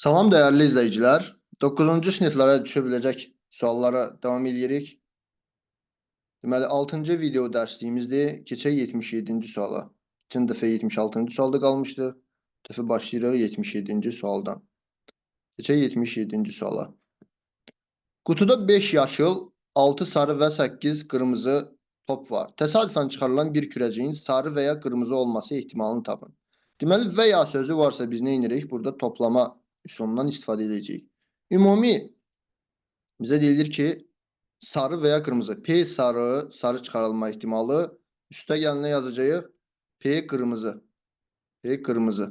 Salam değerli izleyiciler. 9-cu siniflərə düşə biləcək suallara devam edirik. Deməli 6-cı video dərsliyimizdir. Keçək 77-ci suala. Keçən dəfə 76-cı sualda qalmışdı. Bu dəfə başlayırıq 77-ci sualdan. Keçək 77-ci suala. Qutuda 5 yaşıl, 6 sarı və 8 qırmızı top var. Təsadüfən çıxarılan bir kürəciyin sarı və ya qırmızı olması ehtimalını tapın. Deməli və ya sözü varsa biz nə edirik? Burada toplama üsulundan istifadə edəcəyik. Ümumi bizə deyilir ki, sarı və ya qırmızı. P sarı, sarı çıxarılma ehtimalı. Üstə gəlinə yazacağıq. P qırmızı. P qırmızı.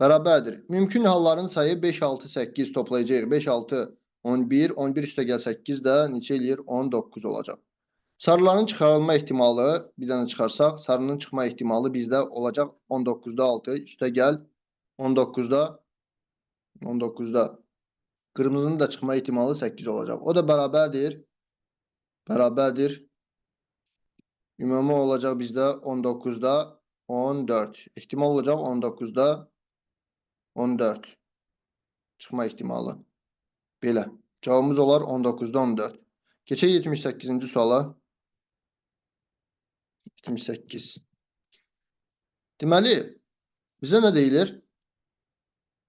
Bərabərdir. Mümkün halların sayı 5, 6, 8 toplayacağıq. 5, 6, 11. 11 üstə gəl 8 də neçə eləyir? 19 olacaq. Sarıların çıxarılma ehtimalı, bir dənə çıxarsaq, sarının çıxma ehtimalı bizdə olacaq 19'da 6. Üstə gəl 19'da 19'da. Qırmızının da çıxma ehtimalı 8 olacaq. O da bərabərdir. Bərabərdir. Ümumi olacaq bizdə 19'da 14. İhtimal olacaq 19'da 14. Çıxma ehtimalı. Belə. Cavabımız olar 19'da 14. Keçək 78-ci suala. 78. Deməli, bizə nə deyilir?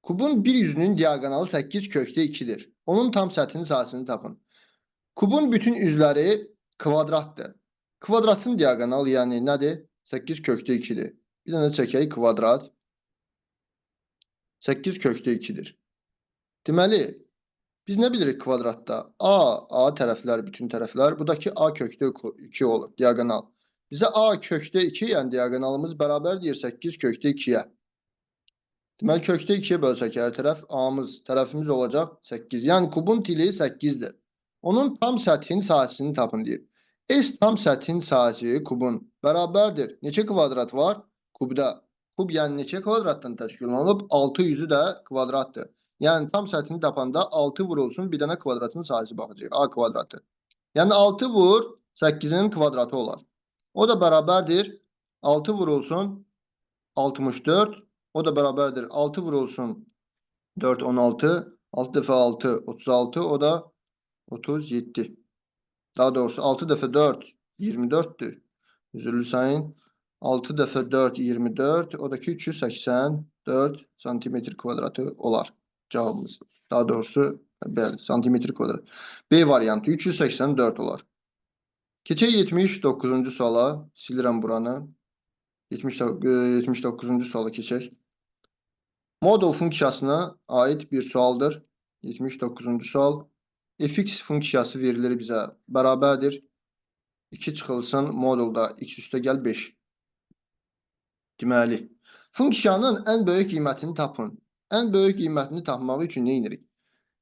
Kubun bir yüzünün diagonalı 8 kökdə 2'dir. Onun tam səthinin sahəsini tapın. Kubun bütün üzləri kvadratdır. Kvadratın diagonalı yəni nədir? 8 kökdə 2'dir. Bir dənə çəkək kvadrat. 8 kökdə 2'dir. Deməli, biz nə bilirik kvadratda? A tərəflər, bütün tərəflər. Buradakı A kökdə 2 olur, diagonal. Bizə A kökdə 2, yəni diagonalımız bərabər deyir 8 kökdə 2'yə. Deməli, kökdə 2'yə bölsək hər tərəf, A'mız, tərəfimiz olacaq 8. Yəni, kubun tili 8'dir. Onun tam səthin sahəsini tapın deyir. S tam səthin sahəsi kubun bərabərdir. Neçə kvadrat var? Kubda. Kub yəni neçə kvadratdan təşkil olunub? 6 yüzü də kvadratdır. Yəni tam səthini tapanda 6 vurulsun, bir dənə kvadratın sahəsi baxacaq. A kvadratı. Yəni 6 vur 8'in kvadratı olar. O da bərabərdir. 6 vurulsun 64. O da bərabərdir. 6 vurulsun 4 16. 6 dəfə 6 36. O da 37. Daha doğrusu 6 dəfə 4 24'dür. Üzürlü sayın. 6 dəfə 4 24. O da ki 384 santimetr kvadratı olar. Cavabımız. Daha doğrusu bəli, santimetr kvadrat. B variantı 384 olar. Keçək 79-cu suala. Silirəm buranı. 79-cu suala keçək. Modul funksiyasına ait bir sualdır. 79-cu sual. Fx funksiyası verilir bizə bərabərdir. 2 çıxılsın modulda x üstə gəl 5. Deməli, funksiyanın ən böyük qiymətini tapın. Ən böyük qiymətini tapmaq üçün nə edirik?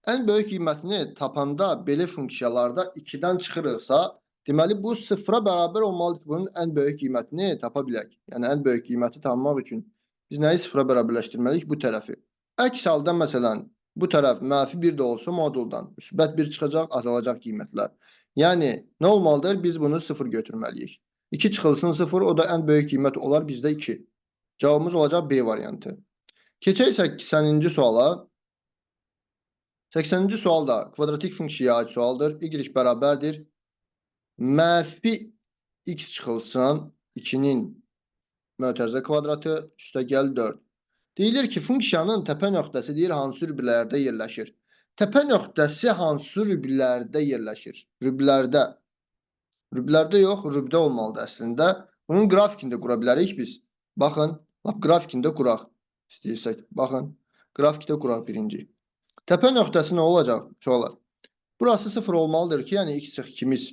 Ən böyük qiymətini tapanda belə funksiyalarda 2'dən çıxırıqsa, deməli bu 0'a bərabər olmalıdır ki, bunun ən böyük qiymətini tapa bilək. Yəni ən böyük qiyməti tapmaq üçün biz nəyi 0'a bərabərləşdirməliyik? Bu tərəfi. Əks halda məsələn, bu tərəf mənfi 1 də olsa moduldan müsbət 1 çıxacaq, azalacaq qiymətlər. Yəni nə olmalıdır? Biz bunu 0 götürməliyik. 2 çıxılsın 0, o da ən böyük qiymət olar bizdə 2. Cavabımız olacaq B variantı. Keçək 80-ci suala. 80-ci sual da kvadratik funksiyaya ait sualdır. Y bərabərdir. Mənfi x çıxılsın 2'nin mötərizə kvadratı üstə gəl 4. Deyilir ki, funksiyanın təpə nöqtəsi deyir hansı rüblərdə yerləşir. Təpə nöqtəsi hansı rüblərdə yerləşir? Rüblərdə. Rüblərdə yox, rübdə olmalıdır əslində. Bunun qrafikində qura bilərik biz. Baxın, qrafikində quraq istəyirsək. Baxın, qrafikdə quraq birinci. Təpə nöqtəsi nə olacaq? Çoxlar. Burası 0 olmalıdır ki, yəni x çıx 2'miz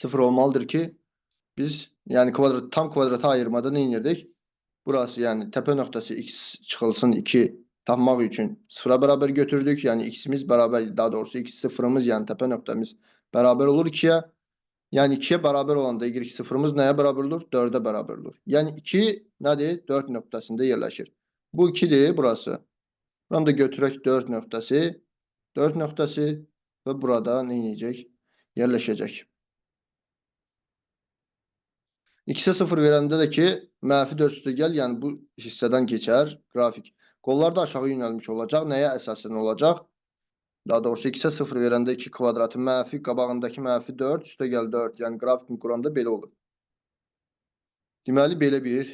0 olmalıdır ki, biz yəni tam kvadrata ayırmada nə edirdik? Burası yəni təpə nöqtəsi x çıxılsın 2 tapmaq üçün 0'a bərabər götürdük. Yəni x'imiz bərabər, daha doğrusu x sıfırımız yəni təpə nöqtəmiz bərabər olur 2'yə. Yəni 2'yə bərabər olanda y sıfırımız nəyə bərabər olur? 4'ə bərabər olur. Yəni 2 nədir? 4 nöqtəsində yerləşir. Bu 2'dir burası. Buranı da götürək 4 nöqtəsi. 4 nöqtəsi və burada nə edəcək? Yerləşəcək. X-ə 0 verəndə də ki, mənfi 4 üstə gəl, yəni bu hissədən keçər qrafik. Qollar da aşağı yönəlmiş olacaq. Nəyə əsasən olacaq? Daha doğrusu X-ə 0 verəndə 2 kvadratı mənfi, qabağındakı mənfi 4, üstə gəl 4. Yəni qrafikini quranda belə olur. Deməli, belə bir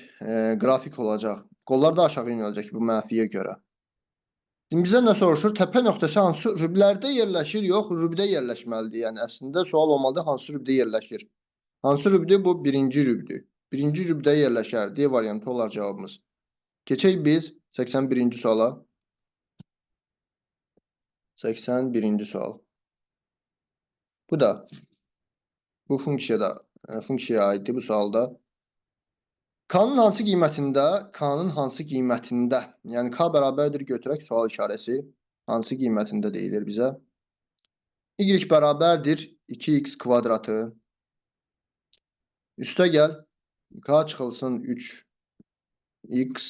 qrafik olacaq. Qollar da aşağı yönələcək bu mənfiyə görə. Şimdi bizə nə soruşur? Təpə nöqtəsi hansı rüblərdə yerləşir, yox, rübdə yerləşməlidir. Yəni əslində sual olmalıdır, hansı rübdə yerləşir? Hansı rübdür? Bu birinci rübdür. Birinci rübdə yerləşər. D variantı olar cavabımız. Keçək biz 81-ci suala. 81-ci sual. Bu da bu funksiyaya aiddir bu sualda. K-nın hansı qiymətində, yəni K bərabərdir götürək sual işarəsi, hansı qiymətində deyilir bizə? Y bərabərdir 2x kvadratı, üstə gəl, K çıxılsın 3x,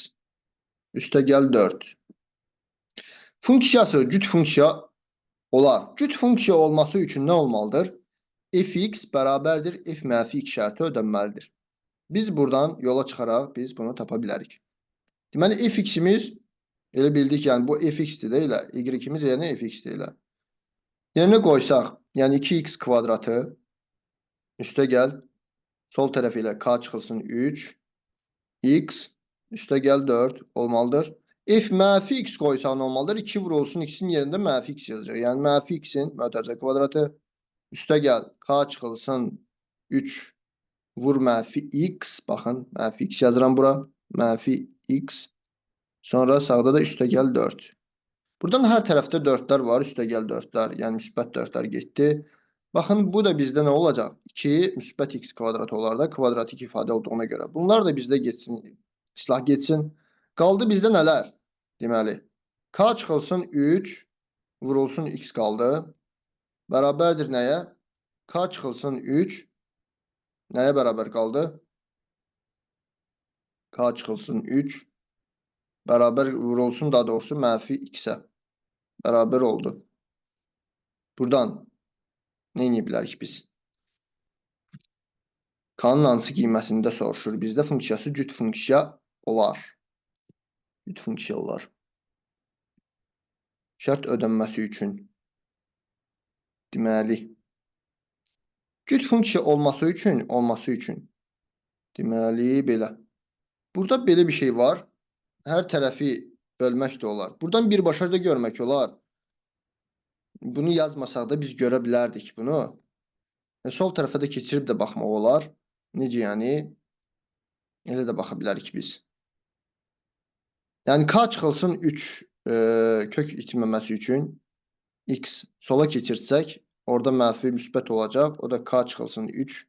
üstə gəl 4. Funksiyası cüt funksiya olar. Cüt funksiya olması üçün nə olmalıdır? Fx bərabərdir f mənfi 2 şərti ödənməlidir. Biz buradan yola çıxaraq biz bunu tapa bilərik. Deməli, fx-imiz elə bildik, yəni bu fx-dir də elə, y-imiz yəni fx-dir elə. Yerinə qoysaq, yəni 2x kvadratı üstə gəl, sol tərəf ilə k çıxılsın 3, x üstə gəl 4 olmalıdır. F mənfi x qoysaq nə olmalıdır? 2 vurulsun x-in yerində mənfi x yazacaq. Yəni mənfi x-in mötərizə kvadratı üstə gəl, k çıxılsın 3 vur mənfi x, baxın, mənfi x yazıram bura, mənfi x, sonra sağda da üstə gəl 4. Buradan hər tərəfdə 4'lər var, üstə gəl 4'lər, yəni müsbət 4'lər getdi. Baxın, bu da bizdə nə olacaq? 2 müsbət x kvadrat olar da, kvadratik ifadə olduğuna görə. Bunlar da bizdə getsin, islah getsin. Qaldı bizdə nələr? Deməli, k çıxılsın 3, vurulsun x qaldı. Bərabərdir nəyə? K çıxılsın 3, nəyə bərabər qaldı? K çıxılsın 3, bərabər vurulsun, daha doğrusu mənfi x-ə bərabər oldu. Buradan nə edə bilərik biz? K-nın hansı qiymətində soruşur? Bizdə funksiyası cüt funksiya olar. Cüt funksiya olar. Şərt ödənməsi üçün. Deməli, cüt funksiya olması üçün. Deməli, belə. Burada belə bir şey var. Hər tərəfi bölmək də olar. Buradan birbaşa da görmək olar. Bunu yazmasaq da biz görə bilərdik bunu. Sol tərəfə də keçirib də baxmaq olar. Necə yəni? Elə də baxa bilərik biz. Yəni k çıxılsın 3 kök itirməməsi üçün x sola keçirsək, orada mənfi müsbət olacaq. O da k çıxılsın 3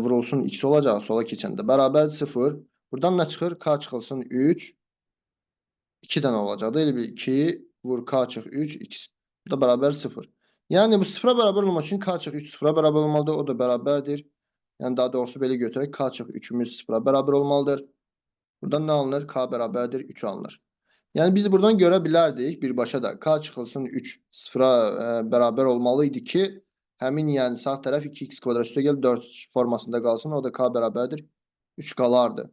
vurulsun x olacaq sola keçəndə. Bərabər 0. Buradan nə çıxır? K çıxılsın 3 2 dənə olacaq da. Elə bir 2 vur k çıx 3 x. Bu da bərabər 0. Yəni bu 0-a bərabər olmaq üçün k çıx 3 0-a bərabər olmalıdır. O da bərabərdir. Yəni daha doğrusu belə götürək. K çıx 3-ümüz 0-a bərabər olmalıdır. Buradan nə alınır? K bərabərdir 3 alınır. Yəni biz buradan görə bilərdik birbaşa da k çıxılsın 3 0-a bərabər olmalı idi ki, həmin yəni sağ tərəf 2x kvadrat üstə gəl 4 formasında qalsın. O da k bərabərdir 3 qalardı.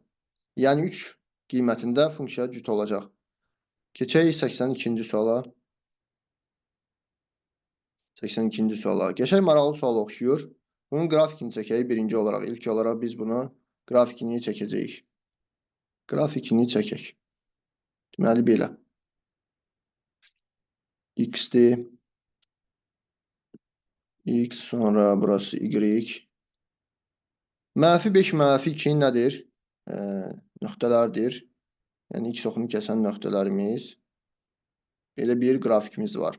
Yəni 3 qiymətində funksiya cüt olacaq. Keçək 82-ci suala. 82-ci suala. Geçək maraqlı sual oxşuyur. Bunun qrafikini çəkək birinci olaraq. İlk olaraq biz bunu qrafikini çəkəcəyik. Qrafikini çəkək. Deməli belə. X-dir. X sonra burası Y. Mənfi 5, mənfi 2 nədir? Nöqtələrdir. Yəni X oxunu kəsən nöqtələrimiz. Belə bir qrafikimiz var.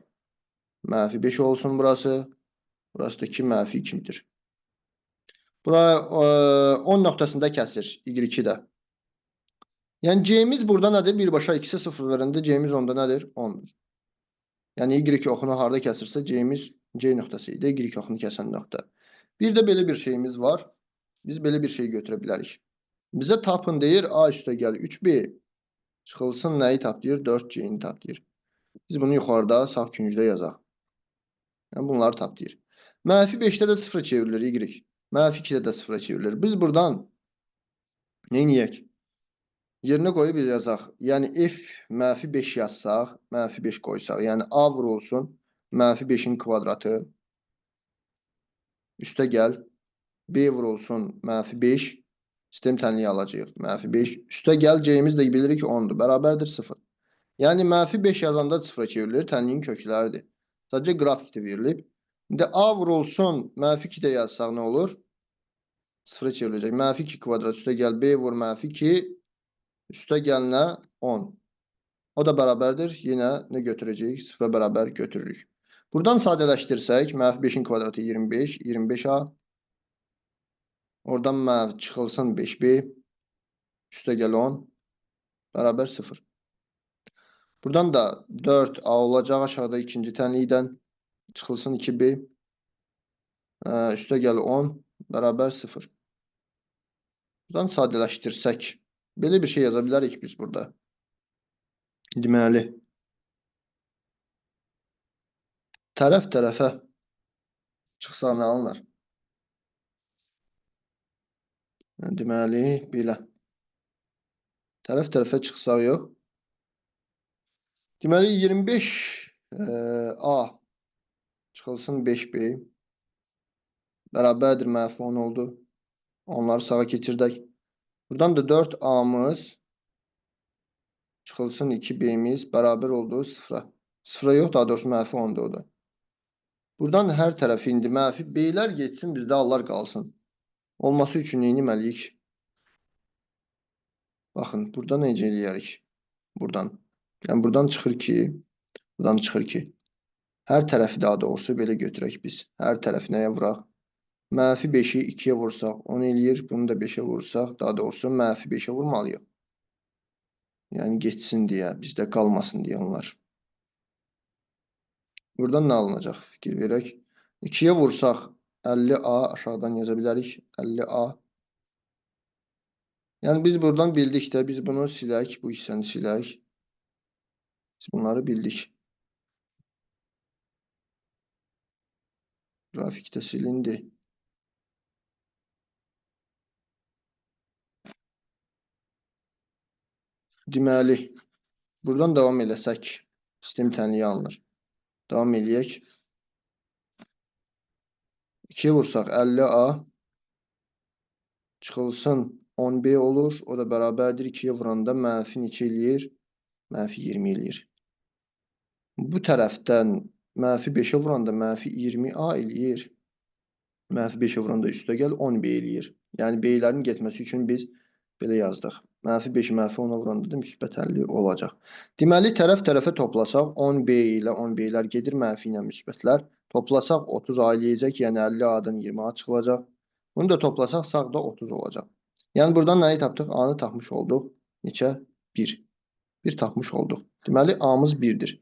Mənfi 5 olsun burası. Burası da 2 mənfi 2-dir. Bura 10 nöqtəsində kəsir. Y2-də. Yəni C-miz burada nədir? Birbaşa x-ə 0 verəndə C-miz onda nədir? 10-dur. Yəni Y oxunu harada kəsirsə C-miz C nöqtəsi idi. Y oxunu kəsən nöqtə. Bir də belə bir şeyimiz var. Biz belə bir şey götürə bilərik. Bizə tapın deyir. A üstə gəl 3B. Çıxılsın nəyi tapdıyır? 4C-ni tapdıyır. Biz bunu yuxarıda sağ küncdə yazaq. Yəni bunları tapdıyır. Mənfi 5-də də 0 çevrilir Y. Mənfi 2 də sıfıra çevrilir. Biz buradan nə edək? Yerinə qoyub yazaq. Yəni f mənfi 5 yazsaq, mənfi 5 qoysaq. Yəni a vurulsun mənfi 5-in kvadratı üstə gəl. B vurulsun mənfi 5. Sistem tənliyi alacağıq. Mənfi 5. Üstə gəl c'miz də bilirik ki 10'dur. Bərabərdir 0. Yəni mənfi 5 yazanda sıfıra çevrilir. Tənliyin kökləridir. Sadəcə qrafikdə verilib. İndi a vurulsun mənfi 2 də yazsaq nə olur? Sıfıra çevriləcək. Mənfi 2 kvadrat üstə gəl. B vur mənfi 2. Üstə gəlinə 10. O da bərabərdir. Yenə nə götürəcəyik? Sıfıra bərabər götürürük. Buradan sadələşdirsək, mənfi 5'in kvadratı 25. 25a. Oradan mənfi çıxılsın 5b. Üstə gəl 10. Bərabər 0. Buradan da 4a olacaq aşağıda ikinci tənlikdən. Çıxılsın 2b. Üstə gəl 10. Bərabər 0. Buradan sadələşdirsək. Belə bir şey yaza bilərik biz burada. Deməli, tərəf tərəfə çıxsa nə alınır? Deməli, belə. Tərəf tərəfə çıxsaq yox. Deməli, 25a çıxılsın 5b bərabərdir mənfi 10 oldu. Onları sağa keçirdək. Buradan da 4a'mız çıxılsın 2b'miz bərabər oldu 0'a. 0'a yox, daha doğrusu mənfi 10'dur o da. Buradan hər tərəfi indi mənfi b'lər geçsin, bizdə a'lar qalsın. Olması üçün nə etməliyik? Baxın, burada necə eləyərik? Buradan. Yəni, buradan çıxır ki, hər tərəfi daha doğrusu belə götürək biz. Hər tərəfi nəyə vuraq? Mənfi 5'i 2'yə vursaq 10 eləyir. Bunu da 5'ə vursaq, daha doğrusu mənfi 5'ə vurmalıyıq. Yəni, geçsin deyə, bizdə qalmasın deyə onlar. Buradan nə alınacaq? Fikir verək. 2'yə vursaq 50a aşağıdan yaza bilərik. 50a. Yəni, biz buradan bildik də, biz bunu silək, bu hissəni silək. Biz bunları bildik. Grafikdə silindi. Deməli, buradan davam eləsək, sistem tənliyi alınır. Davam eləyək. 2'yə vursaq 50a çıxılsın 10b olur. O da bərabərdir 2'yə vuranda mənfi neçə eləyir? Mənfi 20 eləyir. Bu tərəfdən mənfi 5'ə vuranda mənfi 20a eləyir. Mənfi 5'ə vuranda üstə gəl 10b eləyir. Yəni b'lərin getməsi üçün biz belə yazdıq. Mənfi 5'i mənfi 10'a vuranda da müsbət 50 olacaq. Deməli, tərəf tərəfə toplasaq 10b ilə 10b'lər gedir, mənfi ilə müsbətlər. Toplasaq 30a eləyəcək, yəni 50a'dan 20a çıxılacaq. Bunu da toplasaq sağda 30 olacaq. Yəni buradan nəyi tapdıq? A'nı tapmış olduq. Neçə? 1. 1 tapmış olduq. Deməli, A'mız 1'dir.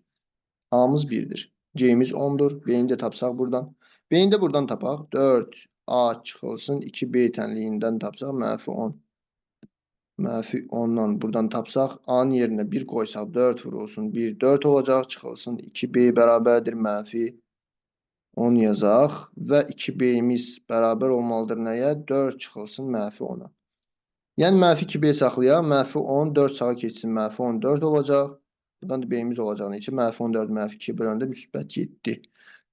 A'mız 1'dir. C'miz 10'dur. B'ni də tapsaq buradan. B'ni də buradan tapaq. 4A çıxılsın 2B tənliyindən tapsaq mənfi 10. Mənfi 10'dan buradan tapsaq A'nın yerinə 1 qoysaq 4 vurulsun 1 4 olacaq. Çıxılsın 2B bərabərdir mənfi 10 yazaq və 2B'miz bərabər olmalıdır nəyə? 4 çıxılsın mənfi 10'a. Yəni mənfi 2B saxlayaq. Mənfi 10 4 sağa keçsin mənfi 14 olacaq. Buradan da B'miz olacaq neçə? Mənfi 14 mənfi 2 böləndə müsbət 7.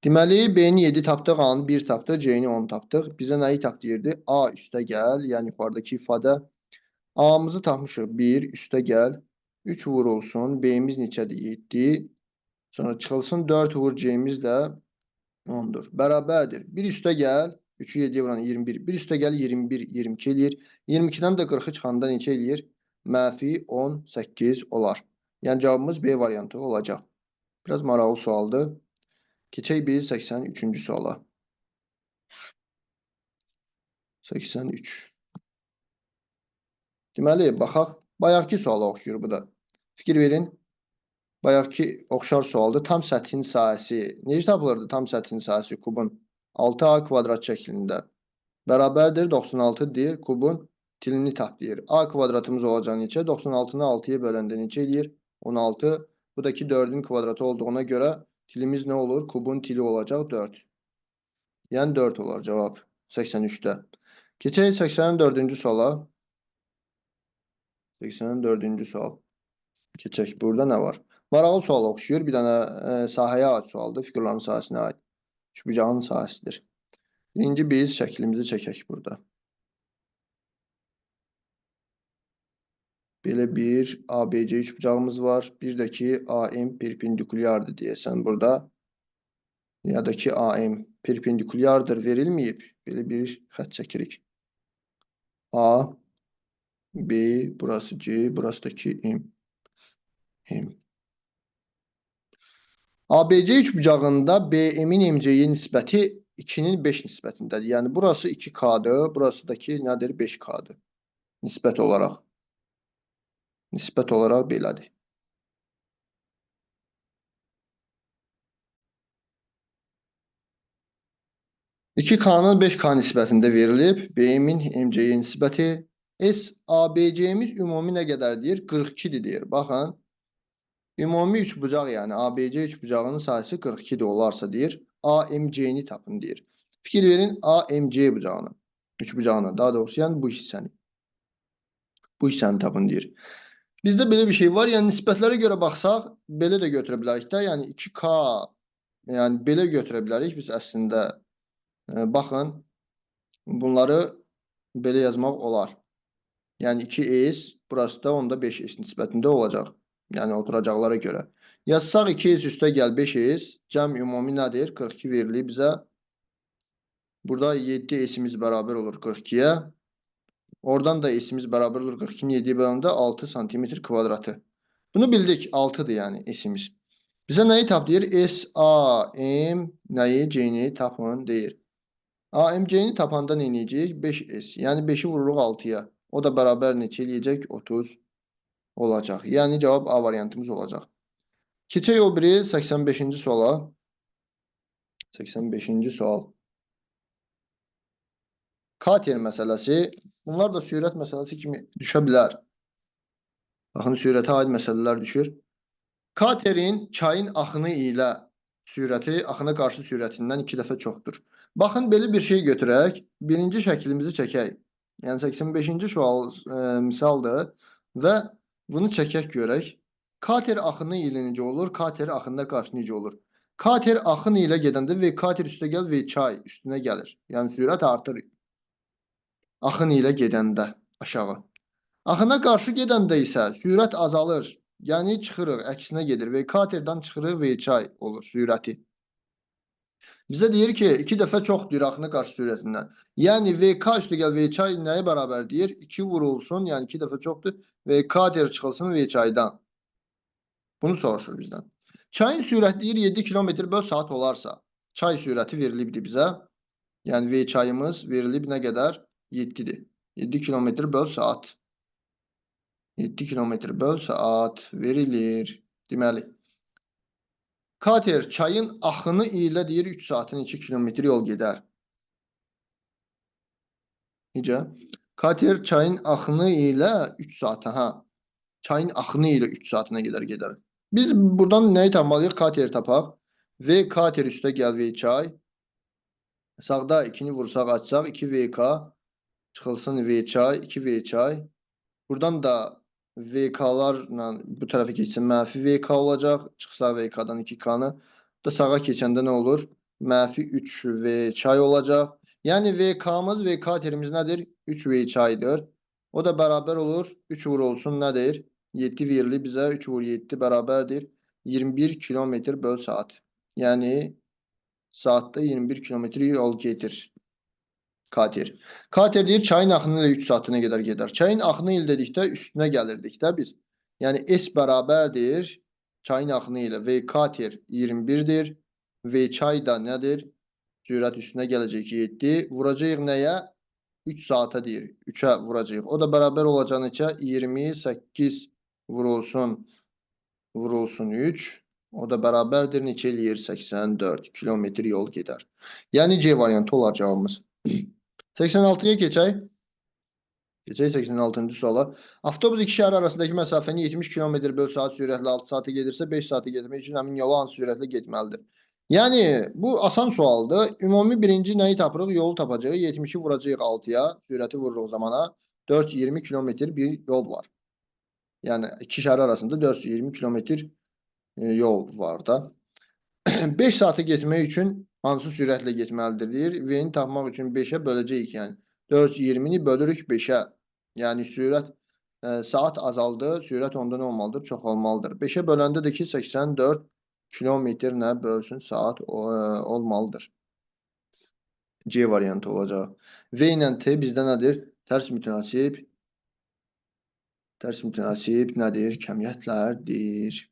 Deməli, B'ni 7 tapdıq, A'nı 1 tapdıq, C'ni 10 tapdıq. Bizə nəyi tap deyirdi? A üstə gəl, yəni yuxarıdakı ifadə. A'mızı tapmışıq 1, üstə gəl. 3 vurulsun, B'miz neçədir? 7. Sonra çıxılsın 4 vur, C'miz də 10'dur. Bərabərdir. 1 üstə gəl. 3'ü 7'ye vuran 21. 1 üstə gəl 21, 22 eləyir. 22'dən də 40'ı çıxanda neçə eləyir? Mənfi 18 olar. Yəni cavabımız B variantı olacaq. Biraz maraqlı sualdır. Keçək biz 83-cü suala. 83. Deməli, baxaq. Bayaqki suala oxşuyur bu da. Fikir verin. Bayaqki oxşar sualdır. Tam səthin sahəsi. Necə tapılırdı tam səthin sahəsi kubun? 6a kvadrat şəklində. Bərabərdir 96 deyir. Kubun tilini tap deyir. A kvadratımız olacaq neçə? 96'nı 6'ya böləndə neçə eləyir? 16. Bu da ki 4'ün kvadratı olduğuna görə tilimiz nə olur? Kubun tili olacaq 4. Yəni 4 olar cavab. 83'də. Keçək 84-cü suala. 84-cü sual. Keçək. Burada nə var? Maraqlı sual oxşuyur. Bir dənə sahəyə aid sualdır. Fiqurların sahəsinə aid. Üçbucağın sahəsidir. Birinci biz şəklimizi çəkək burada. Belə bir ABC üçbucağımız var. Bir də ki AM perpendikulyardır deyəsən burada. Ya da ki AM perpendikulyardır verilməyib. Belə bir xətt çəkirik. A, B, burası C, burası da ki M. ABC üçbucağında BM-in MC-yə nisbəti 2-nin 5 nisbətindədir. Yəni burası 2K-dır, burası da ki nədir? 5K-dır. Nisbət olaraq. Nisbət olaraq belədir. İki K-nın 5K nisbətində verilib. BM-in MC-yə nisbəti. ABC-miz ümumi nə qədərdir? 42-dir deyir. Baxın. Ümumi üçbucaq, yəni ABC üçbucağının sahəsi 42-də olarsa deyir, AMC-ni tapın deyir. Fikir verin AMC üçbucağını, daha doğrusu yəni bu hissəni. Bu hissəni tapın deyir. Bizdə belə bir şey var, yəni nisbətlərə görə baxsaq, belə də götürə bilərik də, yəni 2K, yəni belə götürə bilərik biz əslində. Baxın, bunları belə yazmaq olar. Yəni 2S, burası da onda 5S nisbətində olacaq. Yəni oturacaqlara görə. Yazsaq 2S üstə gəl 5S. Cəm ümumi nədir? 42 verilir bizə. Burada 7S'imiz bərabər olur 42-yə. Oradan da S'imiz bərabər olur 42-nin 7-yə bölündə 6 cm kvadratı. Bunu bildik. 6-dır yəni S'imiz. Bizə nəyi tap deyir? SAM nəyi? C-ni tapın deyir. AMC-ni tapanda nə edəcəyik? 5S. Yəni 5-i vururuq 6-ya. O da bərabər neçə eləyəcək? 30 olacaq. Yəni cavab A variantımız olacaq. Keçək o biri 85-ci suala. 85-ci sual. Kater məsələsi. Bunlar da sürət məsələsi kimi düşə bilər. Baxın, sürətə aid məsələlər düşür. Katerin çayın axını ilə sürəti axına qarşı sürətindən 2 dəfə çoxdur. Baxın, belə bir şey götürək. Birinci şəklimizi çəkək. Yəni 85-ci sual misaldır və bunu çəkək görək. Kater axını ilə necə olur? Kater axında qarşı necə olur? Kater axını ilə gedəndə V kater üstə gəl, V çay üstünə gəlir. Yəni sürət artır. Axın ilə gedəndə aşağı. Axına qarşı gedəndə isə sürət azalır. Yəni çıxırıq, əksinə gedir. V katerdən çıxırıq, V çay olur sürəti. Bizə deyir ki, 2 dəfə çoxdur axına qarşı sürətindən. Yəni VK üstə gəl V çay nəyə bərabər deyir? 2 vurulsun, yəni 2 dəfə çoxdur. V kater çıxılsın V çaydan. Bunu soruşur bizdən. Çayın sürəti deyir 7 km/saat olarsa, çay sürəti verilibdir bizə. Yəni V çayımız verilib nə qədər? 7-dir. 7 km/saat. 7 km/saat verilir. Deməli, kater çayın axını ilə deyir 3 saatin 2 kilometr yol gedər. Necə? Kater çayın axını ilə 3 saata, çayın axını ilə 3 saatına gedər. Biz buradan nəyi tapmalıyıq? Kateri tapaq. V kater üstə gəl V çay. Sağda 2-ni vursaq, açsaq 2VK çıxılsın V çay, 2V çay. Buradan da VK-larla bu tərəfə keçsin, mənfi VK olacaq. Çıxsa VK-dan 2K-nı. Da sağa keçəndə nə olur? Mənfi 3V çay olacaq. Yəni VK-mız, V katerimiz nədir? 3V çaydır. O da bərabər olur. 3 vurulsun nədir? 7 verilir bizə. 3 vur 7 bərabərdir. 21 km/saat. Yəni saatda 21 km yol gedir. Kater. Kater deyir çayın axını ilə 3 saatına gedər. Çayın axını ilə dedikdə üstünə gəlirdik də biz. Yəni S bərabərdir. Çayın axını ilə V kater 21-dir. V çay da nədir? Sürət üstünə gələcək 7. Vuracağıq nəyə? 3 saata deyir. 3-ə vuracağıq. O da bərabər olacaq neçə? 28 vurulsun 3. O da bərabərdir. Neçə eləyir? 84 kilometr yol gedər. Yəni C variantı olacağımız. 86-ya keçək. Keçək 86-cı suala. Avtobus iki şəhər arasındakı məsafəni 70 km/saat sürətlə 6 saata gedirsə, 5 saata getmək üçün həmin yola hansı sürətlə getməlidir? Yəni bu asan sualdır. Ümumi birinci nəyi tapırıq? Yolu tapacağıq. 70-i vuracağıq 6-ya. Sürəti vururuq zamana. 420 kilometr bir yol var. Yəni iki şəhər arasında 420 kilometr yol var da. 5 saate getmək üçün hansı sürətlə getməlidir deyir. V-ni tapmaq üçün 5-ə böləcəyik. Yəni 420-ni bölürük 5-ə. Yəni sürət saat azaldı. Sürət onda nə olmalıdır? Çoxalmalıdır. 5-ə böləndə də ki 84 kilometrlə bölsün saat olmalıdır. C variantı olacaq. V ilə T bizdə nədir? Tərs mütənasib. Tərs mütənasib nədir? Kəmiyyətlərdir.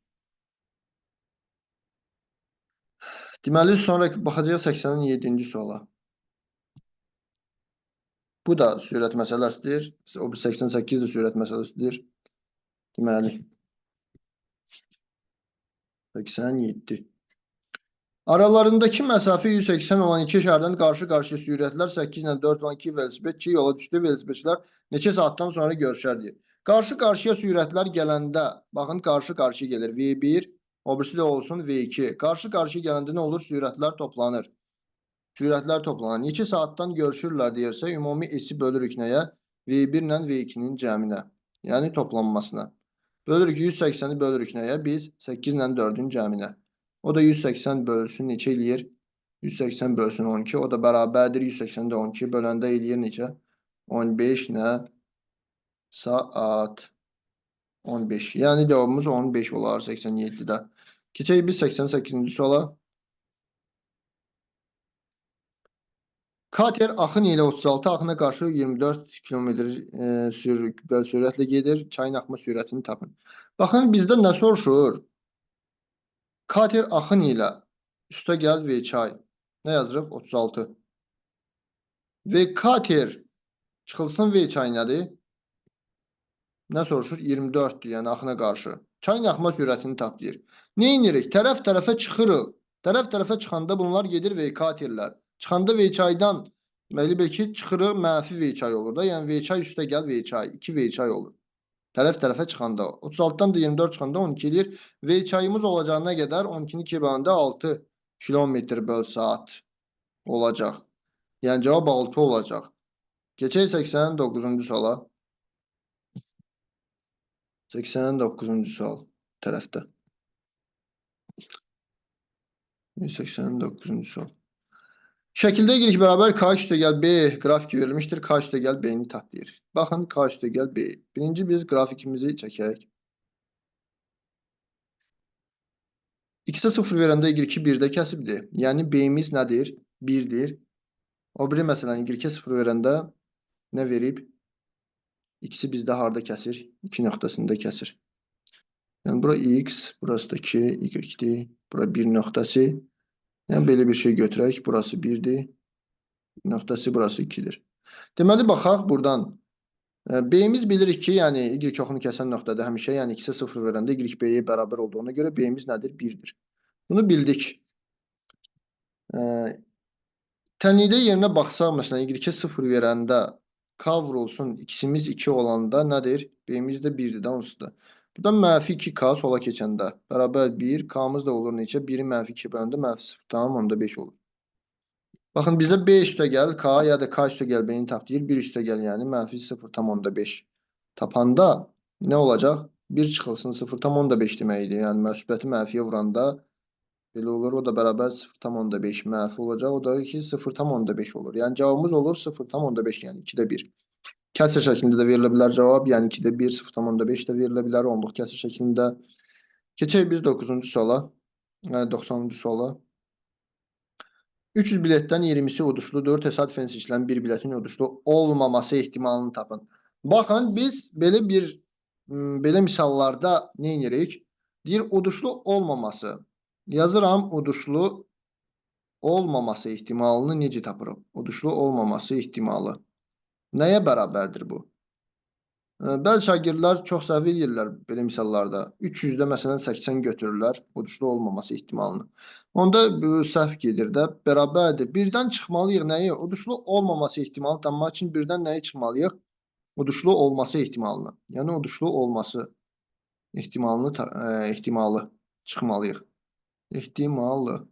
Deməli, sonra baxacağıq 87-ci suala. Bu da sürət məsələsidir. O 88 də sürət məsələsidir. Deməli, 87. Aralarındakı məsafə 180 olan iki şəhərdən qarşı-qarşıya sürətlər 8 ilə 4 olan iki velosipedçi yola düşdü. Velosipedçilər neçə saatdan sonra görüşər deyir. Qarşı-qarşıya sürətlər gələndə, baxın qarşı-qarşıya gəlir V1, o birisi də olsun V2. Qarşı-qarşıya gələndə nə olur? Sürətlər toplanır. Sürətlər toplanır. Neçə saatdan görüşürlər deyirsə, ümumi S-i bölürük nəyə? V1 ilə V2-nin cəminə. Yəni toplanmasına. Bölürük 180-i bölürük nəyə? Biz 8 ilə 4-ün cəminə. O da 180 bölsün neçə eləyir? 180 bölsün 12. O da bərabərdir. 180-də 12 böləndə eləyir neçə? 15 nə? Saat 15. Yəni cavabımız 15 olar 87-də. Keçək biz 88-ci suala. Kater axın ilə 36, axına qarşı 24 km sürətlə gedir. Çayın axma sürətini tapın. Baxın, bizdə nə soruşur? Kater axın ilə üstə gəl V çay. Nə yazırıq? 36. Və kater çıxılsın V çay nədir? Nə soruşur? 24-dür, yəni axına qarşı. Çayın axma sürətini tap deyir. Nə edirik? Tərəf-tərəfə çıxırıq. Tərəf-tərəfə çıxanda bunlar gedir V katerlər. Çıxanda V çaydan deməli bil ki, çıxırıq mənfi V çay olur da. Yəni V çay üstə gəl V çay. 2 V çay olur. Tərəf-tərəfə çıxanda. 36-dan da 24 çıxanda 12 edir. V çayımız olacağına qədər 12-ni 2 böləndə 6 kilometr böl saat olacaq. Yəni cavab 6 olacaq. Keçək 89-cu suala. 89-cu sual tərəfdə. 89-cu sual. Şəkildə y bərabər k üstəgəl b qrafiki verilmişdir. K üstəgəl b-ni tap deyir. Baxın, k üstəgəl b. Birinci biz qrafikimizi çəkək. X-ə 0 verəndə y2 1-də kəsibdir. Yəni b-miz nədir? 1-dir. O biri məsələn y2 0 verəndə nə verib? X-i bizdə harda kəsir? 2 nöqtəsində kəsir. Yəni bura x, burası da 2, y-dir. Bura 1 nöqtəsi. Yəni belə bir şey götürək. Burası 1-dir. Nöqtəsi burası 2-dir. Deməli, baxaq buradan. B-miz bilirik ki, yəni y oxunu kəsən nöqtədə həmişə, yəni x-ə 0 verəndə y b-yə bərabər olduğuna görə b-miz nədir? 1-dir. Bunu bildik. Tənlikdə yerinə baxsaq, məsələn, y-ə 0 verəndə k vurulsun, x-imiz 2 olanda nədir? B-miz də 1-dir də onsuz da. Buradan mənfi 2k sola keçəndə bərabər 1, k-mız da olur neçə? 1-i mənfi 2 böləndə mənfi 0,5 olur. Baxın, bizə b üstəgəl k ya da k üstəgəl b-ni tap deyir. 1 üstəgəl yəni mənfi 0,5 tapanda nə olacaq? 1 çıxılsın 0,5 deməkdir. Yəni müsbəti mənfiyə vuranda belə olur. O da bərabər 0,5 mənfi olacaq. O da ki 0,5 olur. Yəni cavabımız olur 0,5, yəni 2-də 1. Kəsr şəklində də verilə bilər cavab. Yəni 2-də 1, 0,5 də verilə bilər onluq kəsr şəklində. Keçək biz 9-cu suala. 90-cı suala. 300 biletdən 20-si uduşludur. Təsadüfən seçilən bir biletin uduşlu olmaması ehtimalını tapın. Baxın, biz belə misallarda nə edirik? Deyir, uduşlu olmaması. Yazıram, uduşlu olmaması ehtimalını necə tapırıq? Uduşlu olmaması ehtimalı. Nəyə bərabərdir bu? Bəzi şagirdlər çox səhv edirlər belə misallarda. 300-də məsələn 80 götürürlər uduşlu olmaması ehtimalını. Onda səhv gedir də, bərabərdir. Birdən çıxmalıyıq nəyi? Uduşlu olmaması ehtimalı tapmaq üçün birdən nəyi çıxmalıyıq? Uduşlu olması ehtimalını. Yəni uduşlu olması ehtimalı çıxmalıyıq. Ehtimalı.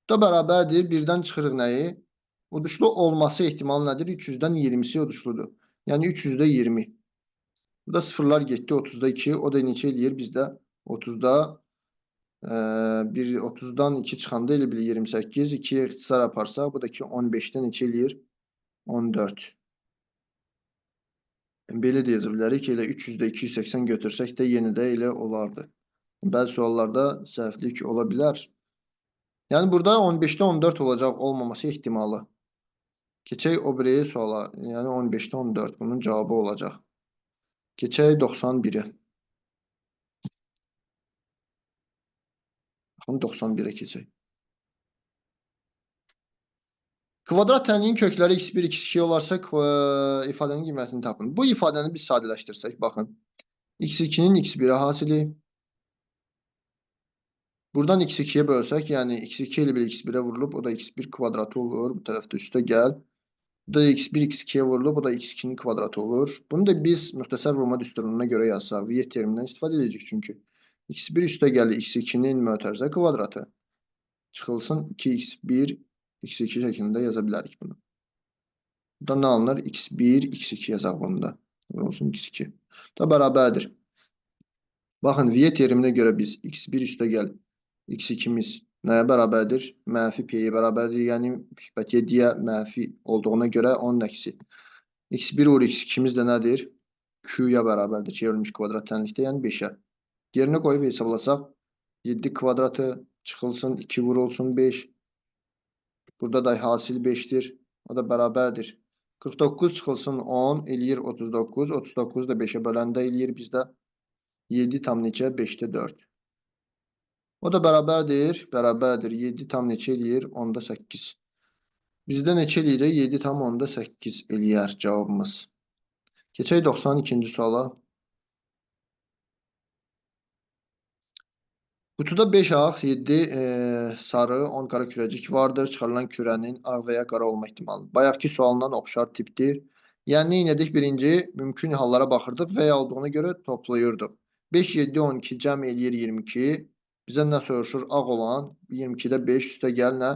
Bu da bərabərdir. Birdən çıxırıq nəyi? Uduşlu olması ehtimalı nədir? 300-dən 20'si uduşludur. Yəni 300'də 20. Bu da sıfırlar getdi. 30'da 2. O da neçə eləyir? Bizdə 30'da 30'dan 2 çıxanda elə bilir 28. 2'yə ixtisar aparsa, bu da ki 15'də neçə eləyir? 14. Belə də yazı bilərik. Elə 300'də 280 götürsək də yenə də elə olardı. Bəzi suallarda səhvlik ola bilər. Yəni burada 15'də 14 olacaq olmaması ehtimalı. Keçək o biri suala. Yəni 15'də 14 bunun cavabı olacaq. Keçək 91'e. Baxın 91'e keçək. Kvadrat tənliyin kökləri x1, x2 olarsa ifadənin qiymətini tapın. Bu ifadəni biz sadələşdirsək, baxın. x2'nin x1'ə hasili. Buradan x2'yə bölsək, yəni x2 ilə bir x1'ə vurulub, o da x1 kvadratı olur. Bu tərəfdə üstə gəl. Bu da x1 x2'yə vurulub, o da x2'nin kvadratı olur. Bunu da biz müxtəsər vurma düsturuna görə yazsaq, Viet terimindən istifadə edəcək çünki. x1 üstə gəlir x2'nin mötərizə kvadratı. Çıxılsın 2x1 x2 şəklində yaza bilərik bunu. Burada nə alınır? x1 x2 yazaq bunda. Olsun x2. Da bərabərdir. Baxın, Vietteriminə görə biz x1 üstə gəl x2'miz nəyə bərabərdir? Mənfi p-yə bərabərdir. Yəni, müsbət 7'yə mənfi olduğuna görə onun əksi. x1 vur x2'miz də nədir? Q-ya bərabərdir. Çevrilmiş kvadrat tənlikdə, yəni 5'ə. Yerinə qoyub hesablasaq, 7 kvadratı çıxılsın, 2 vurulsun 5. Burada da hasil 5'dir. O da bərabərdir. 49 çıxılsın 10, eləyir 39. 39 da 5'ə böləndə eləyir bizdə 7 tam neçə? 5'də 4. O da bərabərdir. Bərabərdir. 7 tam neçə eləyir? 10'da 8. Bizdə neçə eləyəcək? 7 tam 10'da 8 eləyər cavabımız. Keçək 92-ci suala. Qutuda 5 ağ, 7 sarı, 10 qara kürəcik vardır. Çıxarılan kürənin ağ və ya qara olma ehtimalı. Bayaqki sualından oxşar tipdir. Yəni, nə edirik? Birinci, mümkün hallara baxırdıq və ya olduğuna görə toplayırdıq. 5, 7, 12 cəm eləyir 22. Bizə nə soruşur? Ağ olan 22'də 5 üstə gəl nə?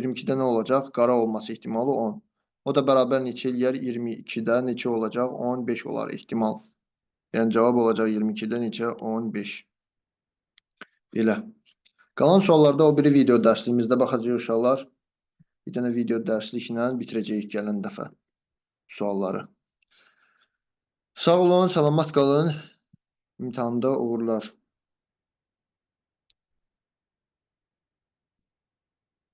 22'də nə olacaq? Qara olması ehtimalı 10. O da bərabər neçə eləyər? 22'də neçə olacaq? 15 olar ehtimal. Yəni, cavab olacaq 22'də neçə? 15. Belə. Qalan suallarda o biri video dərsliyimizdə baxacağıq uşaqlar. Bir dənə video dərsliklə bitirəcəyik gələn dəfə sualları. Sağ olun, salamat qalın. İmtahanda uğurlar.